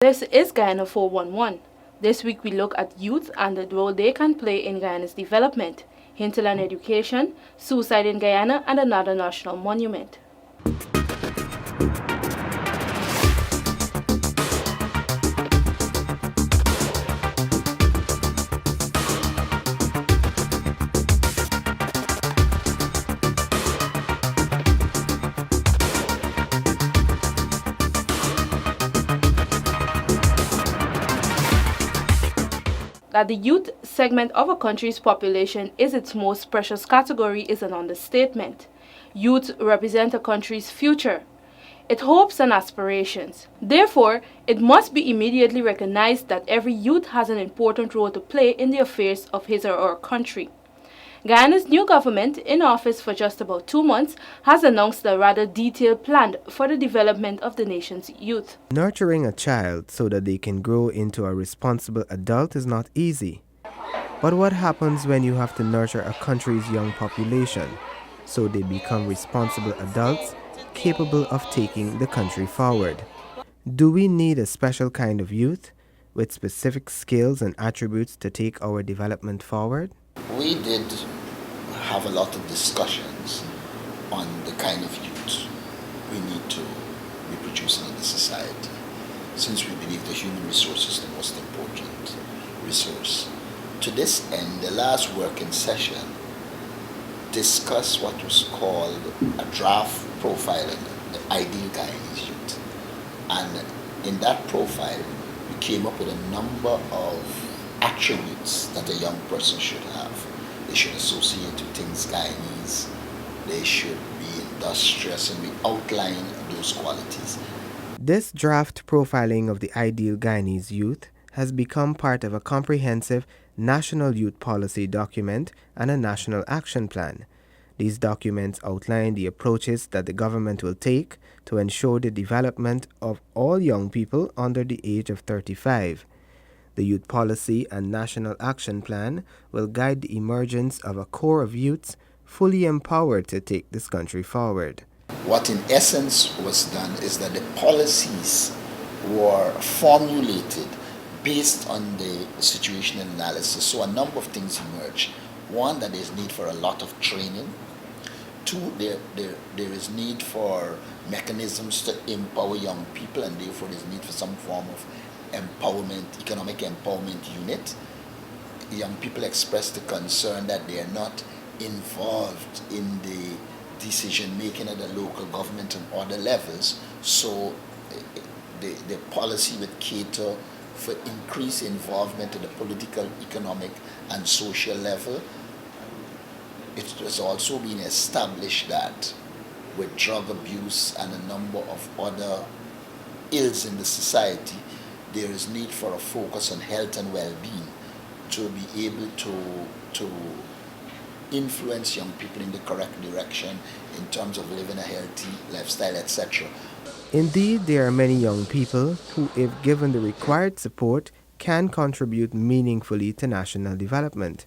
This is Guyana 411. This week we look at youth and the role they can play in Guyana's development, hinterland education, suicide in Guyana, and another national monument. That the youth segment of a country's population is its most precious category is an understatement. Youth represent a country's future, its hopes and aspirations. Therefore, it must be immediately recognized that every youth has an important role to play in the affairs of his or her country. Guyana's new government, in office for just about 2 months, has announced a rather detailed plan for the development of the nation's youth. Nurturing a child so that they can grow into a responsible adult is not easy. But what happens when you have to nurture a country's young population so they become responsible adults capable of taking the country forward? Do we need a special kind of youth with specific skills and attributes to take our development forward? We did have a lot of discussions on the kind of youth we need to be producing in the society, since we believe the human resource is the most important resource. To this end, the last working session discussed what was called a draft profiling the ideal Guyanese youth. And in that profile, we came up with a number of attributes that a young person should have. They should associate with things Guyanese. They should be industrious, and we outline those qualities. This draft profiling of the ideal Guyanese youth has become part of a comprehensive national youth policy document and a national action plan. These documents outline the approaches that the government will take to ensure the development of all young people under the age of 35. The Youth Policy and National Action Plan will guide the emergence of a core of youths fully empowered to take this country forward. What in essence was done is that the policies were formulated based on the situational analysis. So a number of things emerged. One, that there is need for a lot of training. Two, there is need for mechanisms to empower young people, and therefore there is need for some form of empowerment, economic empowerment unit. Young people expressed the concern that they are not involved in the decision making at the local government and other levels, so the policy would cater for increased involvement at the political, economic and social level. It has also been established that with drug abuse and a number of other ills in the society, there is need for a focus on health and well-being to be able to influence young people in the correct direction in terms of living a healthy lifestyle, etc. Indeed, there are many young people who, if given the required support, can contribute meaningfully to national development.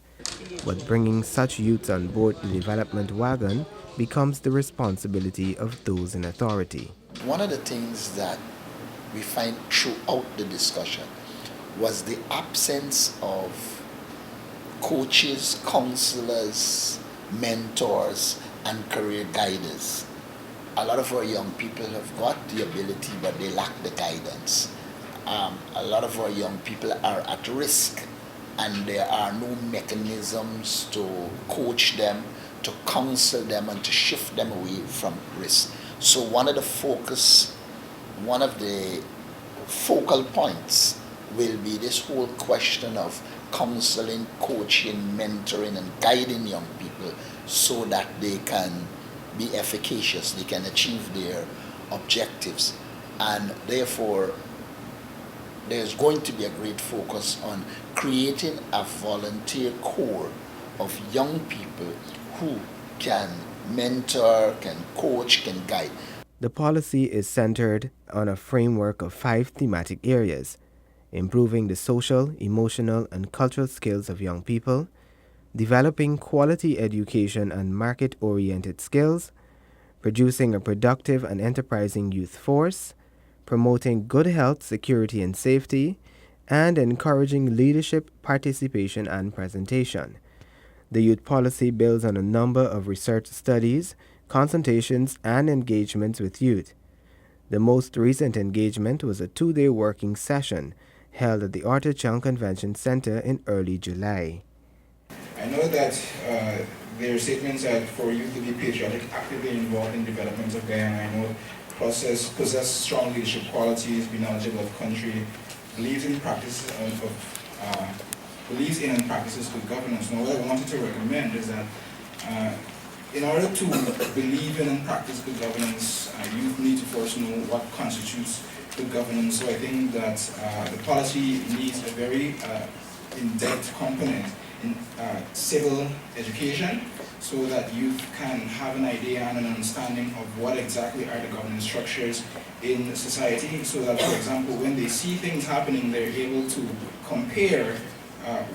But bringing such youths on board the development wagon becomes the responsibility of those in authority. One of the things that we find throughout the discussion was the absence of coaches, counselors, mentors, and career guiders. A lot of our young people have got the ability, but they lack the guidance. A lot of our young people are at risk, and there are no mechanisms to coach them, to counsel them, and to shift them away from risk. So one of the focal points will be this whole question of counseling, coaching, mentoring, and guiding young people so that they can be efficacious, they can achieve their objectives. And therefore, there's going to be a great focus on creating a volunteer core of young people who can mentor, can coach, can guide. The policy is centered on a framework of 5 thematic areas: improving the social, emotional, and cultural skills of young people, developing quality education and market-oriented skills, producing a productive and enterprising youth force, promoting good health, security, and safety, and encouraging leadership, participation, and presentation. The youth policy builds on a number of research studies, consultations, and engagements with youth. The most recent engagement was a 2-day working session held at the Arthur Chung Convention Center in early July. I know that there are statements that for youth to be patriotic, actively involved in development of Guyana, I know possess strong leadership qualities, be knowledgeable of country, believes in and practices good governance. Now, what I wanted to recommend is that in order to believe in and practice good governance, youth need to first know what constitutes good governance. So I think that the policy needs a very in-depth component in civil education, so that youth can have an idea and an understanding of what exactly are the governance structures in society, so that, for example, when they see things happening, they're able to compare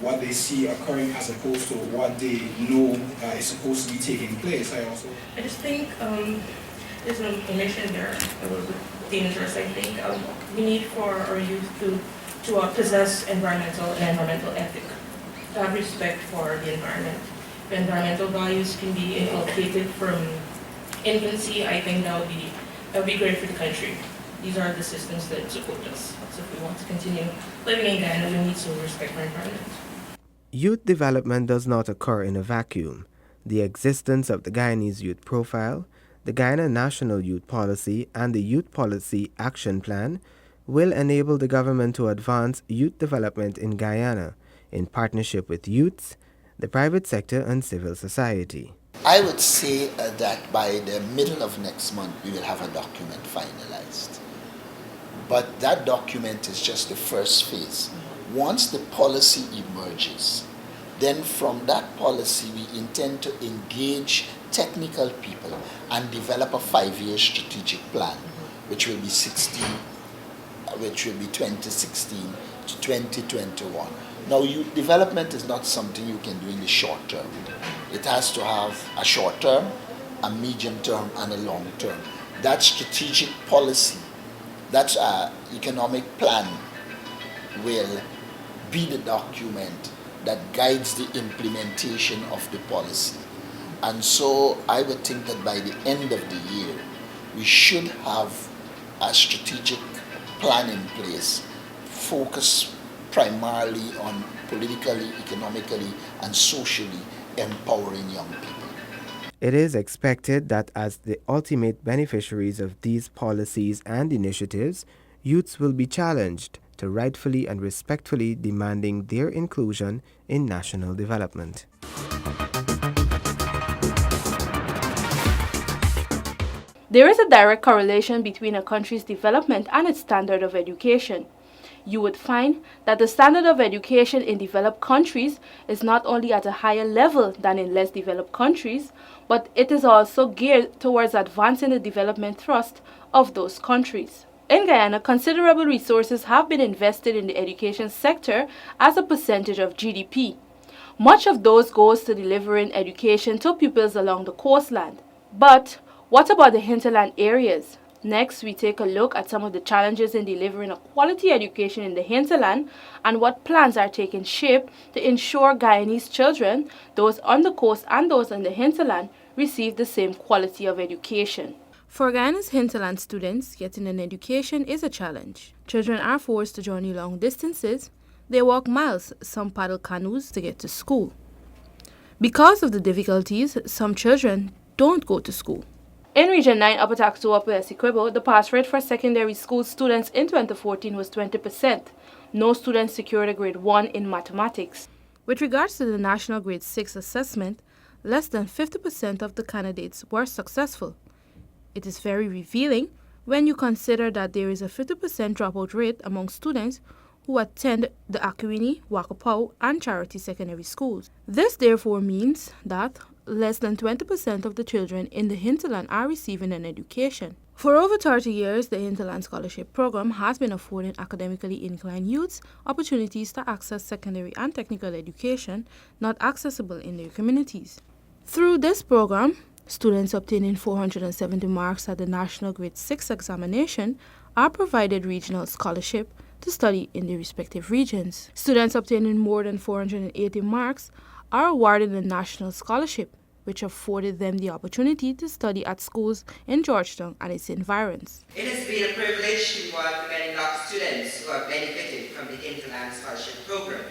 what they see occurring as opposed to what they know is supposed to be taking place. I just think there's an omission there, a little bit dangerous, I think. We need for our youth to possess environmental ethic, to have respect for the environment. If environmental values can be inculcated from infancy, I think that would be great for the country. These are the systems that support us. So if we want to continue living in Guyana, we need to respect our environment. Youth development does not occur in a vacuum. The existence of the Guyanese Youth Profile, the Guyana National Youth Policy, and the Youth Policy Action Plan will enable the government to advance youth development in Guyana in partnership with youths, the private sector, and civil society. I would say that by the middle of next month, we will have a document finalized. But that document is just the first phase. Once the policy emerges, then from that policy, we intend to engage technical people and develop a 5-year strategic plan, which will be 2016 to 2021. Now, youth development is not something you can do in the short term. It has to have a short term, a medium term, and a long term. That strategic policy, that economic plan will be the document that guides the implementation of the policy. And so I would think that by the end of the year, we should have a strategic plan in place, focused primarily on politically, economically, and socially empowering young people. It is expected that as the ultimate beneficiaries of these policies and initiatives, youths will be challenged to rightfully and respectfully demanding their inclusion in national development. There is a direct correlation between a country's development and its standard of education. You would find that the standard of education in developed countries is not only at a higher level than in less developed countries, but it is also geared towards advancing the development thrust of those countries. In Guyana, considerable resources have been invested in the education sector as a percentage of GDP. Much of those goes to delivering education to pupils along the coastland. But what about the hinterland areas? Next, we take a look at some of the challenges in delivering a quality education in the hinterland and what plans are taking shape to ensure Guyanese children, those on the coast and those in the hinterland, receive the same quality of education. For Guyana's hinterland students, getting an education is a challenge. Children are forced to journey long distances. They walk miles, some paddle canoes to get to school. Because of the difficulties, some children don't go to school. In Region 9, Upper Takso, Upper Essequibo, the pass rate for secondary school students in 2014 was 20%. No students secured a grade 1 in mathematics. With regards to the National Grade 6 assessment, less than 50% of the candidates were successful. It is very revealing when you consider that there is a 50% dropout rate among students who attend the Akwini, Wakapau, and Charity secondary schools. This therefore means that less than 20% of the children in the hinterland are receiving an education. For over 30 years, the Hinterland Scholarship Program has been affording academically inclined youths opportunities to access secondary and technical education not accessible in their communities. Through this program, students obtaining 470 marks at the National Grade 6 examination are provided regional scholarship to study in their respective regions. Students obtaining more than 480 marks are awarded a national scholarship, which afforded them the opportunity to study at schools in Georgetown and its environs. It has been a privilege to involve the many black students who have benefited from the Hinterland Scholarship Program.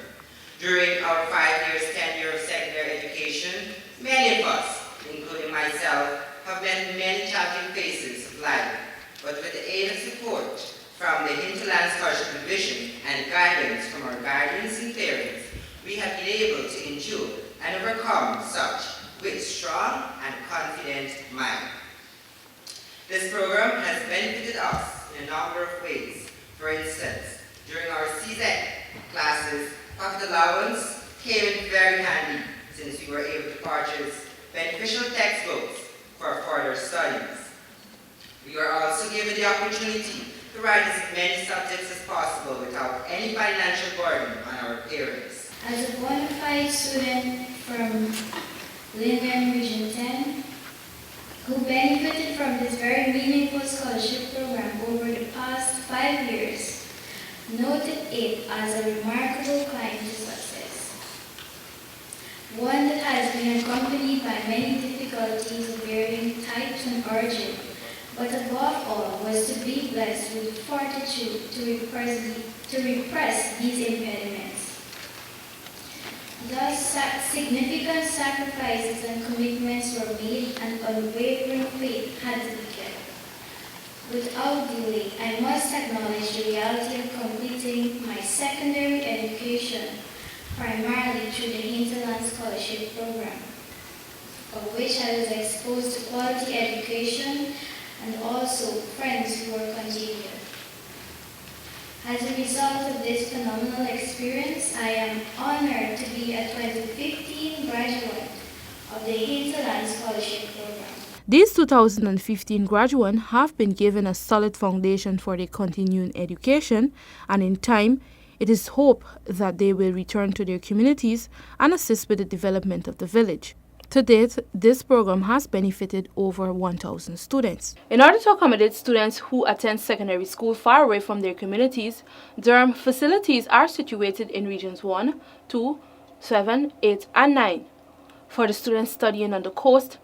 During our 5 years tenure of secondary education, many of us, including myself, have met many challenging phases of life, but with the aid and support from the Hinterland Scholarship Division and guidance from our guardians and parents, we have been able to endure and overcome such with strong and confident mind. This program has benefited us in a number of ways. For instance, during our CZ classes, pocket allowance came in very handy since we were able to purchase beneficial textbooks for further studies. We were also given the opportunity to write as many subjects as possible without any financial burden on our parents. As a bona fide student from Lincoln Region 10, who benefited from this very meaningful scholarship program over the past 5 years, noted it as a remarkable climb to success. One that has been accompanied by many difficulties of varying types and origin, but above all was to be blessed with fortitude to repress these impediments. Thus, significant sacrifices and commitments were made and unwavering faith had to be kept. Without delay, I must acknowledge the reality of completing my secondary education primarily through the Hinterland Scholarship Program, of which I was exposed to quality education and also friends who were congenial. As a result of this phenomenal experience, I am honored to be a 2015 graduate of the Hinterland Scholarship Program. These 2015 graduates have been given a solid foundation for their continuing education, and in time, it is hoped that they will return to their communities and assist with the development of the village. To date, this program has benefited over 1,000 students. In order to accommodate students who attend secondary school far away from their communities, dorm facilities are situated in regions 1, 2, 7, 8, and 9. For the students studying on the coast,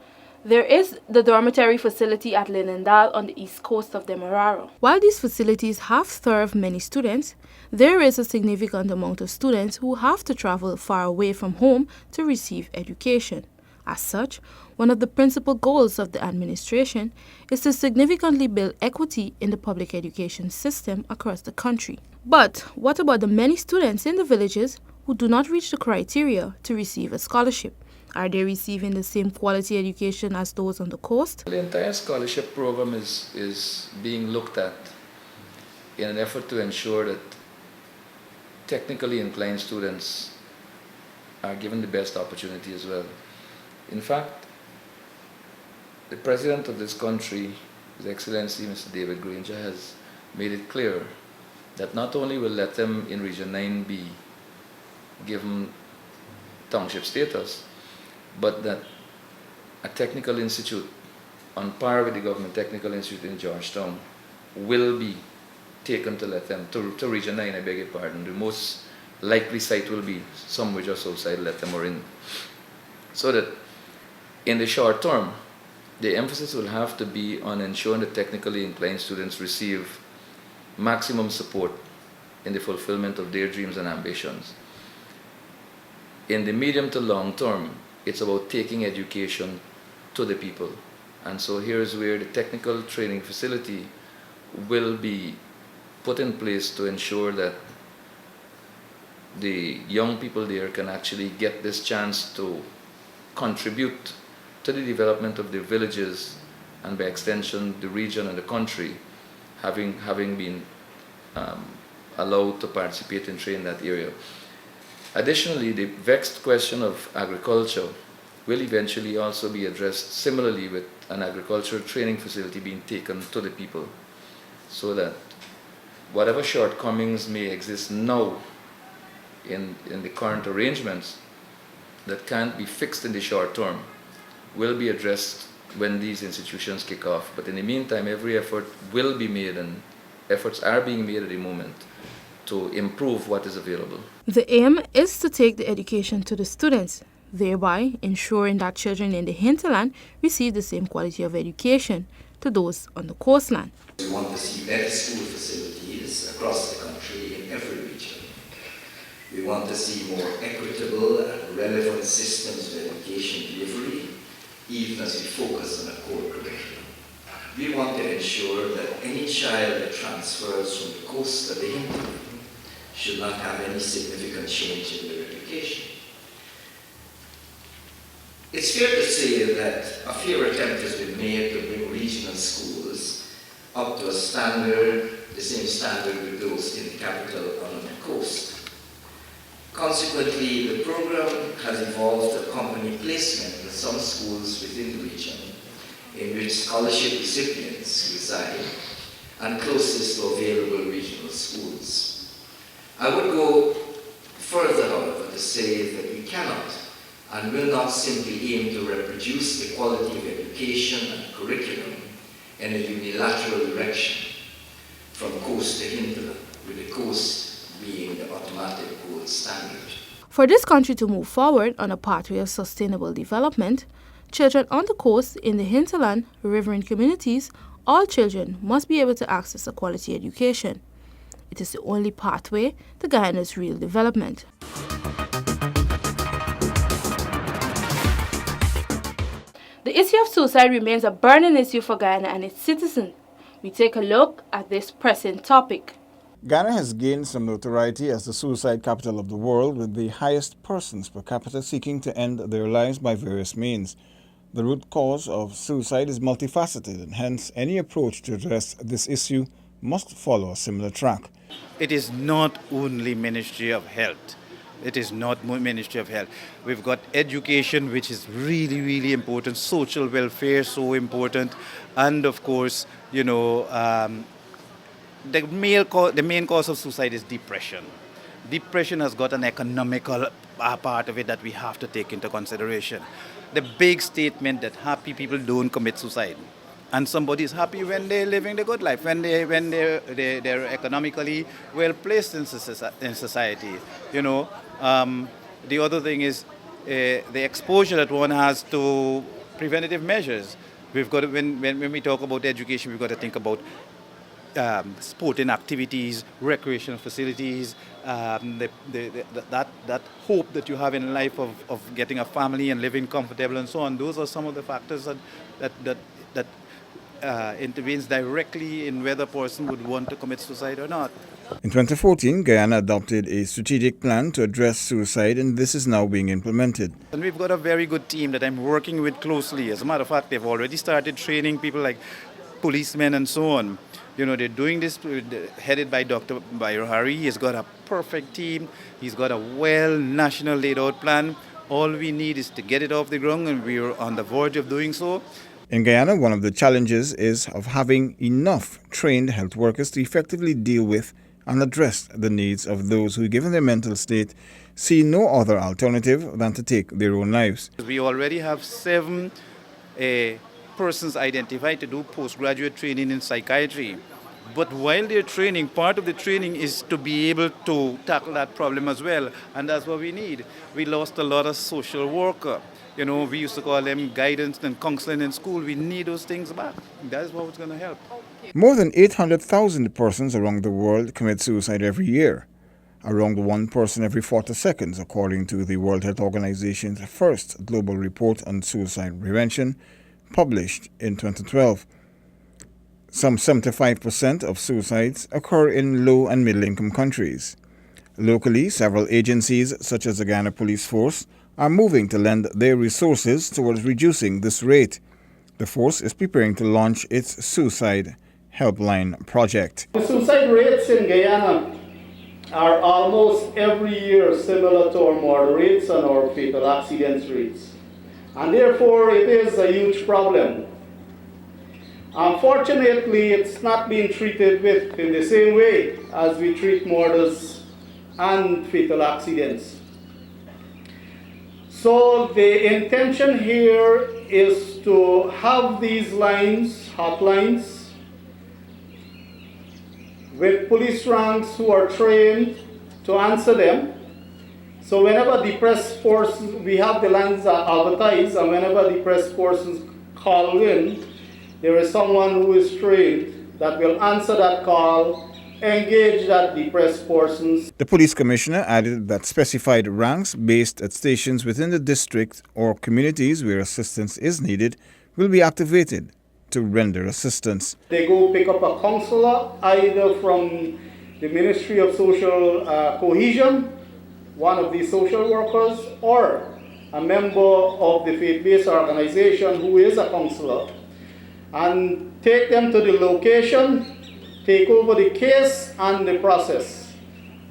there is the dormitory facility at Linendal on the east coast of Demerara. While these facilities have served many students, there is a significant amount of students who have to travel far away from home to receive education. As such, one of the principal goals of the administration is to significantly build equity in the public education system across the country. But what about the many students in the villages who do not reach the criteria to receive a scholarship? Are they receiving the same quality education as those on the coast? The entire scholarship program is being looked at in an effort to ensure that technically inclined students are given the best opportunity as well. In fact, the President of this country, His Excellency Mr. David Granger, has made it clear that not only will let them in Region 9 be given township status, but that a technical institute on par with the Government Technical Institute in Georgetown will be taken to let them, to Region 9, I beg your pardon. The most likely site will be somewhere just outside Lethem or in. So that in the short term, the emphasis will have to be on ensuring that technically inclined students receive maximum support in the fulfillment of their dreams and ambitions. In the medium to long term, it's about taking education to the people. And so here's where the technical training facility will be put in place to ensure that the young people there can actually get this chance to contribute to the development of their villages and by extension the region and the country, having been allowed to participate in training in that area. Additionally, the vexed question of agriculture will eventually also be addressed similarly with an agricultural training facility being taken to the people, so that whatever shortcomings may exist now in the current arrangements that can't be fixed in the short term will be addressed when these institutions kick off. But in the meantime, every effort will be made and efforts are being made at the moment to improve what is available. The aim is to take the education to the students, thereby ensuring that children in the hinterland receive the same quality of education to those on the coastline. We want to see better school facilities across the country in every region. We want to see more equitable and relevant systems of education delivery, even as we focus on a core curriculum. We want to ensure that any child that transfers from the coast to the hinterland should not have any significant change in their education. It's fair to say that a fair attempt has been made to bring regional schools up to a standard, the same standard with those in the capital and on the coast. Consequently, the program has evolved to accompany placement in some schools within the region in which scholarship recipients reside and closest to available regional schools. I would go further, however, to say that we cannot and will not simply aim to reproduce the quality of education and curriculum in a unilateral direction from coast to hinterland, with the coast being the automatic gold standard. For this country to move forward on a pathway of sustainable development, children on the coast, in the hinterland, riverine communities, all children must be able to access a quality education. It is the only pathway to Guyana's real development. The issue of suicide remains a burning issue for Guyana and its citizens. We take a look at this pressing topic. Guyana has gained some notoriety as the suicide capital of the world, with the highest persons per capita seeking to end their lives by various means. The root cause of suicide is multifaceted, and hence any approach to address this issue must follow a similar track. It is not only Ministry of Health. It is not Ministry of Health. We've got education, which is really, really important. Social welfare, so important. And of course, the main cause of suicide is depression. Depression has got an economical part of it that we have to take into consideration. The big statement that happy people don't commit suicide. And somebody is happy when they're living the good life, when they're economically well placed in society. The other thing is the exposure that one has to preventative measures. We've got to, when we talk about education, we've got to think about sporting activities, recreational facilities, that hope that you have in life of getting a family and living comfortable and so on. Those are some of the factors that intervenes directly in whether a person would want to commit suicide or not. In 2014, Guyana adopted a strategic plan to address suicide, and this is now being implemented. And we've got a very good team that I'm working with closely. As a matter of fact, they've already started training people like policemen and so on. They're doing this headed by Dr. Byron Harry. He's got a perfect team. He's got a national laid out plan. All we need is to get it off the ground, and we're on the verge of doing so. In Guyana, one of the challenges is of having enough trained health workers to effectively deal with and address the needs of those who, given their mental state, see no other alternative than to take their own lives. We already have 7 persons identified to do postgraduate training in psychiatry. But while they're training, part of the training is to be able to tackle that problem as well. And that's what we need. We lost a lot of social worker. We used to call them guidance and counseling in school. We need those things back. That's what's going to help. More than 800,000 persons around the world commit suicide every year. Around 1 person every 40 seconds, according to the World Health Organization's first global report on suicide prevention, published in 2012. Some 75% of suicides occur in low and middle income countries. Locally, several agencies, such as the Guyana Police Force, are moving to lend their resources towards reducing this rate. The force is preparing to launch its suicide Helpline project. The suicide rates in Guyana are almost every year similar to our murder rates and our fatal accidents rates. And therefore, it is a huge problem. Unfortunately, it's not being treated with in the same way as we treat murders and fatal accidents. So the intention here is to have these lines, hotlines, with police ranks who are trained to answer them. So whenever depressed persons, we have the lines advertised, and whenever depressed persons call in, there is someone who is trained that will answer that call, engage that depressed persons. The police commissioner added that specified ranks based at stations within the district or communities where assistance is needed will be activated to render assistance. They go pick up a counselor either from the Ministry of Social Cohesion, one of the social workers, or a member of the faith-based organization who is a counselor, and take them to the location, take over the case and the process,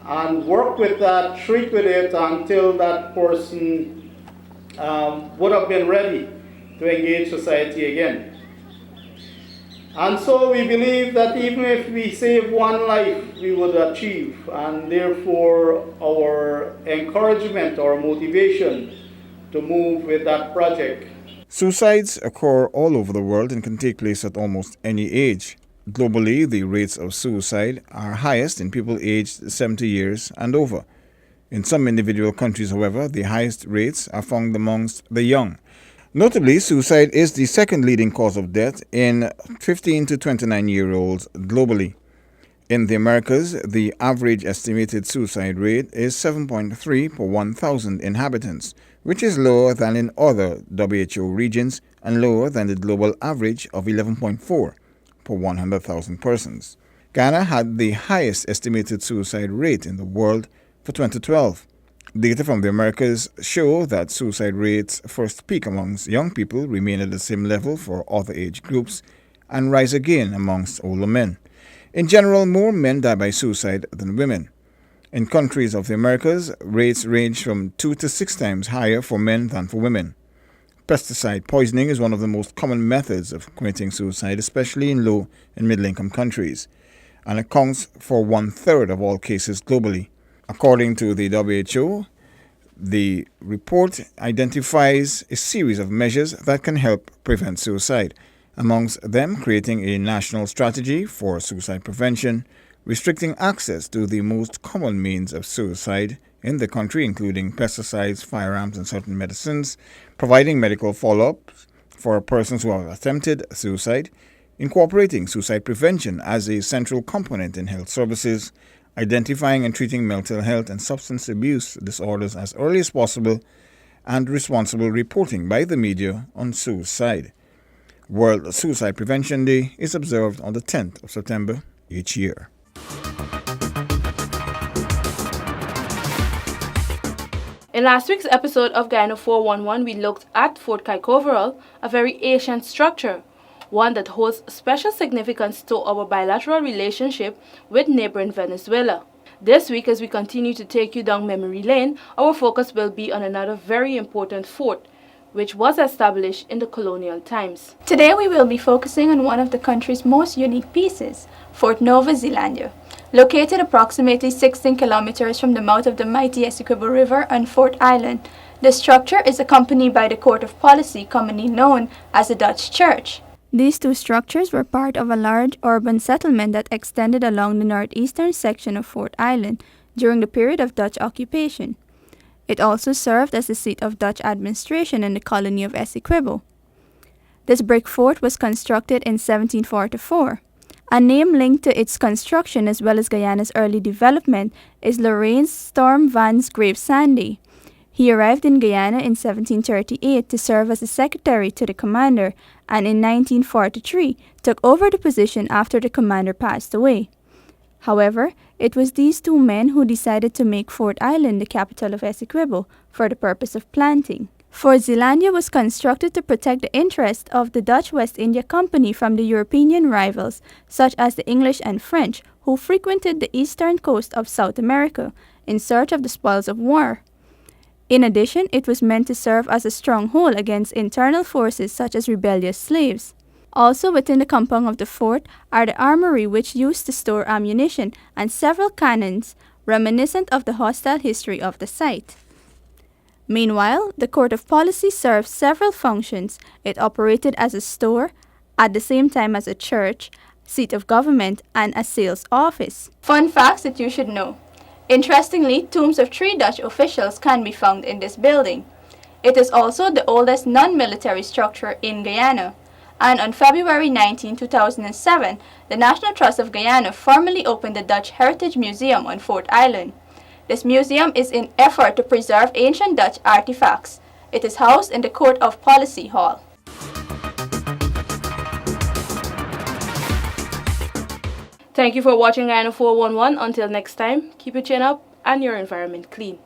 and work with that, treat with it until that person would have been ready to engage society again. And so we believe that even if we save one life, we would achieve, and therefore our encouragement, our motivation to move with that project. Suicides occur all over the world and can take place at almost any age. Globally, the rates of suicide are highest in people aged 70 years and over. In some individual countries, however, the highest rates are found amongst the young. Notably, suicide is the second leading cause of death in 15 to 29-year-olds globally. In the Americas, the average estimated suicide rate is 7.3 per 1,000 inhabitants, which is lower than in other WHO regions and lower than the global average of 11.4 per 100,000 persons. Guyana had the highest estimated suicide rate in the world for 2012. Data from the Americas show that suicide rates first peak amongst young people, remain at the same level for other age groups, and rise again amongst older men. In general, more men die by suicide than women. In countries of the Americas, rates range from 2 to 6 times higher for men than for women. Pesticide poisoning is one of the most common methods of committing suicide, especially in low and middle-income countries, and accounts for 1/3 of all cases globally. According to the WHO, the report identifies a series of measures that can help prevent suicide, amongst them creating a national strategy for suicide prevention, restricting access to the most common means of suicide in the country, including pesticides, firearms, and certain medicines, providing medical follow-up for persons who have attempted suicide, incorporating suicide prevention as a central component in health services, identifying and treating mental health and substance abuse disorders as early as possible, and responsible reporting by the media on suicide. World Suicide Prevention Day is observed on the 10th of September each year. In last week's episode of Guyana 411, we looked at Fort Kaikoverall, a very ancient structure, one that holds special significance to our bilateral relationship with neighboring Venezuela. This week, as we continue to take you down memory lane, our focus will be on another very important fort, which was established in the colonial times. Today we will be focusing on one of the country's most unique pieces, Fort Nova Zelandia. Located approximately 16 kilometers from the mouth of the mighty Essequibo River on Fort Island, the structure is accompanied by the Court of Policy, commonly known as the Dutch Church. These two structures were part of a large urban settlement that extended along the northeastern section of Fort Island during the period of Dutch occupation. It also served as the seat of Dutch administration in the colony of Essequibo. This brick fort was constructed in 1744. A name linked to its construction as well as Guyana's early development is Laurens Storm Van's Grave Sandy. He arrived in Guyana in 1738 to serve as a secretary to the commander, and in 1943 took over the position after the commander passed away. However, it was these two men who decided to make Fort Island the capital of Essequibo for the purpose of planting. Fort Zelandia was constructed to protect the interests of the Dutch West India Company from the European rivals, such as the English and French, who frequented the eastern coast of South America in search of the spoils of war. In addition, it was meant to serve as a stronghold against internal forces such as rebellious slaves. Also within the compound of the fort are the armory, which used to store ammunition, and several cannons, reminiscent of the hostile history of the site. Meanwhile, the Court of Policy served several functions. It operated as a store, at the same time as a church, seat of government, and a sales office. Fun facts that you should know. Interestingly, tombs of 3 Dutch officials can be found in this building. It is also the oldest non-military structure in Guyana. And on February 19, 2007, the National Trust of Guyana formally opened the Dutch Heritage Museum on Fort Island. This museum is in effort to preserve ancient Dutch artifacts. It is housed in the Court of Policy Hall. Thank you for watching Guyana 411. Until next time, keep your chin up and your environment clean.